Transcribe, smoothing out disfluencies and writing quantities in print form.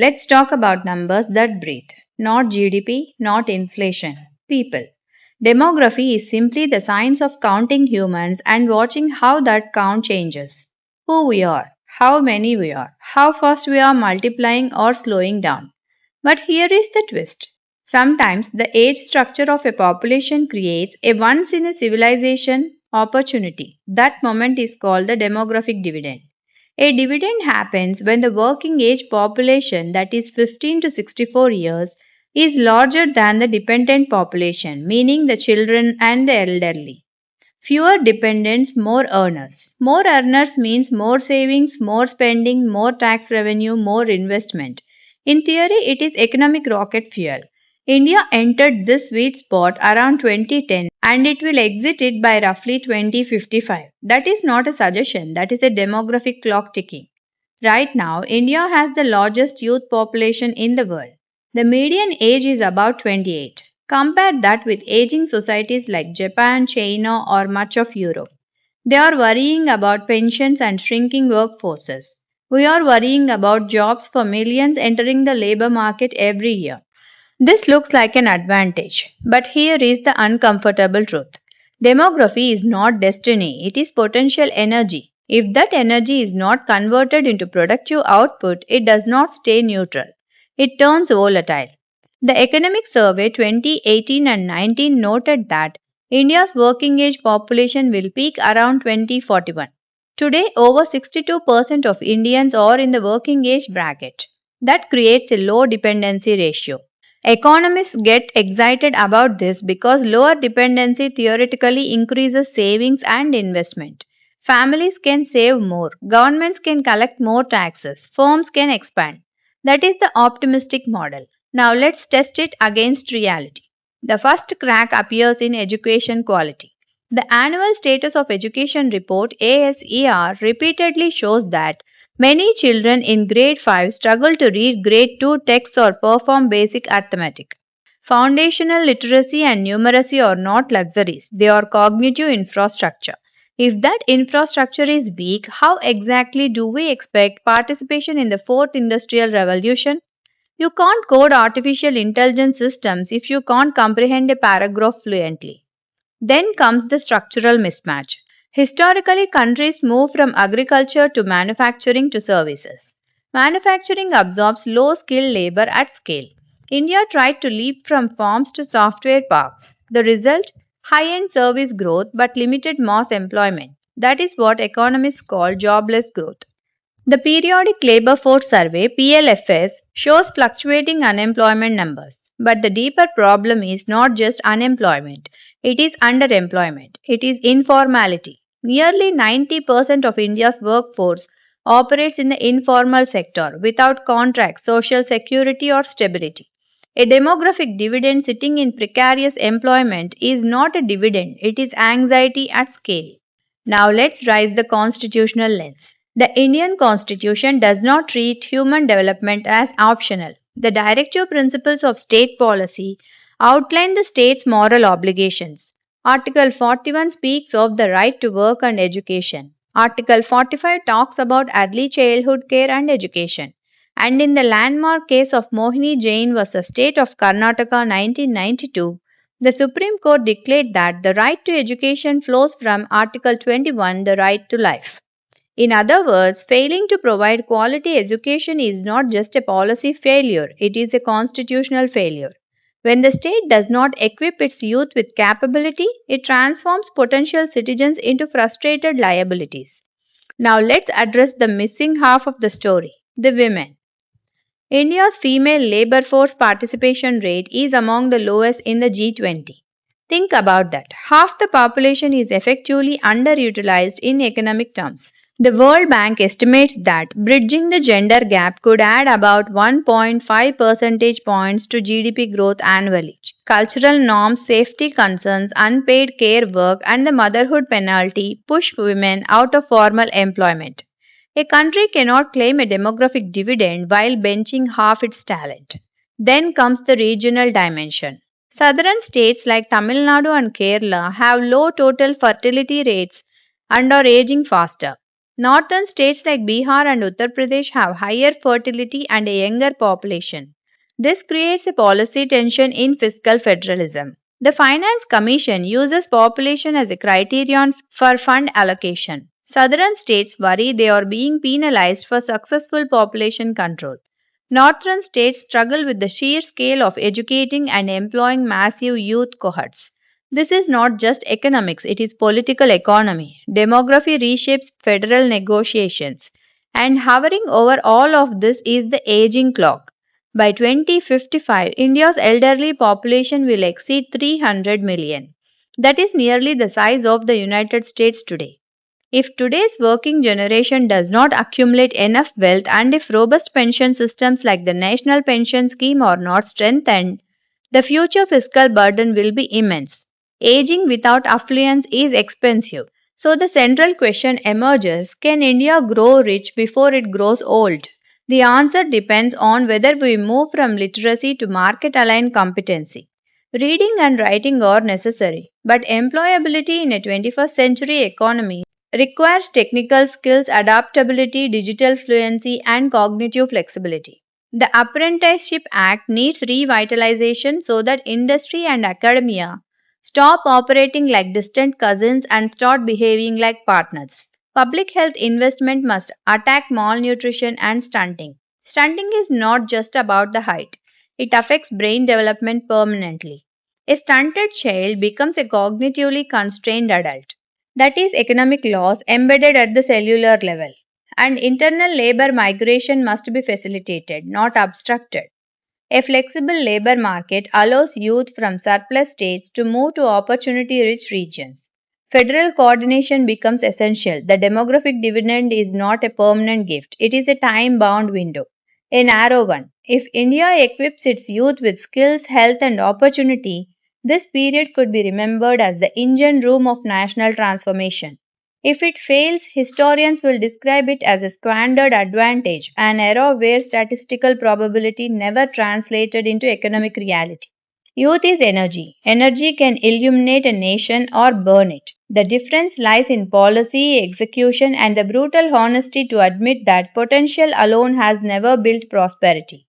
Let's talk about numbers that breathe. Not GDP, not inflation. People. Demography is simply the science of counting humans and watching how that count changes. Who we are, how many we are, how fast we are multiplying or slowing down. But here is the twist. Sometimes the age structure of a population creates a once in a civilization opportunity. That moment is called the demographic dividend. A dividend happens when the working age population, that is 15 to 64 years, is larger than the dependent population, meaning the children and the elderly. Fewer dependents, more earners. More earners means more savings, more spending, more tax revenue, more investment. In theory, it is economic rocket fuel. India entered this sweet spot around 2010 and it will exit it by roughly 2055. That is not a suggestion, that is a demographic clock ticking. Right now, India has the largest youth population in the world. The median age is about 28. Compare that with aging societies like Japan, China, or much of Europe. They are worrying about pensions and shrinking workforces. We are worrying about jobs for millions entering the labor market every year. This looks like an advantage, but here is the uncomfortable truth. Demography is not destiny, it is potential energy. If that energy is not converted into productive output, it does not stay neutral. It turns volatile. The Economic Survey 2018 and 19 noted that India's working age population will peak around 2041. Today, over 62% of Indians are in the working age bracket. That creates a low dependency ratio. Economists get excited about this because lower dependency theoretically increases savings and investment. Families can save more, governments can collect more taxes, firms can expand. That is the optimistic model. Now let's test it against reality. The first crack appears in education quality. The Annual Status of Education Report ASER repeatedly shows that many children in grade 5 struggle to read grade 2 texts or perform basic arithmetic. Foundational literacy and numeracy are not luxuries, they are cognitive infrastructure. If that infrastructure is weak, how exactly do we expect participation in the fourth industrial revolution? You can't code artificial intelligence systems if you can't comprehend a paragraph fluently. Then comes the structural mismatch. Historically, countries move from agriculture to manufacturing to services. Manufacturing absorbs low skilled labor at scale. India tried to leap from farms to software parks. The result? High end service growth but limited mass employment. That is what economists call jobless growth. The Periodic Labour Force Survey (PLFS) shows fluctuating unemployment numbers. But the deeper problem is not just unemployment, it is underemployment, it is informality. Nearly 90% of India's workforce operates in the informal sector without contracts, social security, or stability. A demographic dividend sitting in precarious employment is not a dividend, it is anxiety at scale. Now let's raise the constitutional lens. The Indian Constitution does not treat human development as optional. The directive principles of state policy outline the state's moral obligations. Article 41 speaks of the right to work and education. Article 45 talks about early childhood care and education. And in the landmark case of Mohini Jain vs. State of Karnataka 1992, the Supreme Court declared that the right to education flows from Article 21, the right to life. In other words, failing to provide quality education is not just a policy failure, it is a constitutional failure. When the state does not equip its youth with capability, it transforms potential citizens into frustrated liabilities. Now let's address the missing half of the story, the women. India's female labor force participation rate is among the lowest in the G20. Think about that. Half the population is effectively underutilized in economic terms. The World Bank estimates that bridging the gender gap could add about 1.5 percentage points to GDP growth annually. Cultural norms, safety concerns, unpaid care work, and the motherhood penalty push women out of formal employment. A country cannot claim a demographic dividend while benching half its talent. Then comes the regional dimension. Southern states like Tamil Nadu and Kerala have low total fertility rates and are aging faster. Northern states like Bihar and Uttar Pradesh have higher fertility and a younger population. This creates a policy tension in fiscal federalism. The Finance Commission uses population as a criterion for fund allocation. Southern states worry they are being penalized for successful population control. Northern states struggle with the sheer scale of educating and employing massive youth cohorts. This is not just economics, it is political economy. Demography reshapes federal negotiations. And hovering over all of this is the aging clock. By 2055, India's elderly population will exceed 300 million. That is nearly the size of the United States today. If today's working generation does not accumulate enough wealth and if robust pension systems like the National Pension Scheme are not strengthened, the future fiscal burden will be immense. Aging without affluence is expensive. So the central question emerges, can India grow rich before it grows old? The answer depends on whether we move from literacy to market aligned competency. Reading and writing are necessary, but employability in a 21st century economy requires technical skills, adaptability, digital fluency, and cognitive flexibility. The Apprenticeship Act needs revitalization so that industry and academia stop operating like distant cousins and start behaving like partners. Public health investment must attack malnutrition and stunting. Stunting is not just about the height, it affects brain development permanently. A stunted child becomes a cognitively constrained adult. That is economic loss embedded at the cellular level. And internal labor migration must be facilitated, not obstructed. A flexible labor market allows youth from surplus states to move to opportunity rich regions. Federal coordination becomes essential. The demographic dividend is not a permanent gift, it is a time bound window, a narrow one. If India equips its youth with skills, health, and opportunity, this period could be remembered as the engine room of national transformation. If it fails, historians will describe it as a squandered advantage, an era where statistical probability never translated into economic reality. Youth is energy. Energy can illuminate a nation or burn it. The difference lies in policy, execution, and the brutal honesty to admit that potential alone has never built prosperity.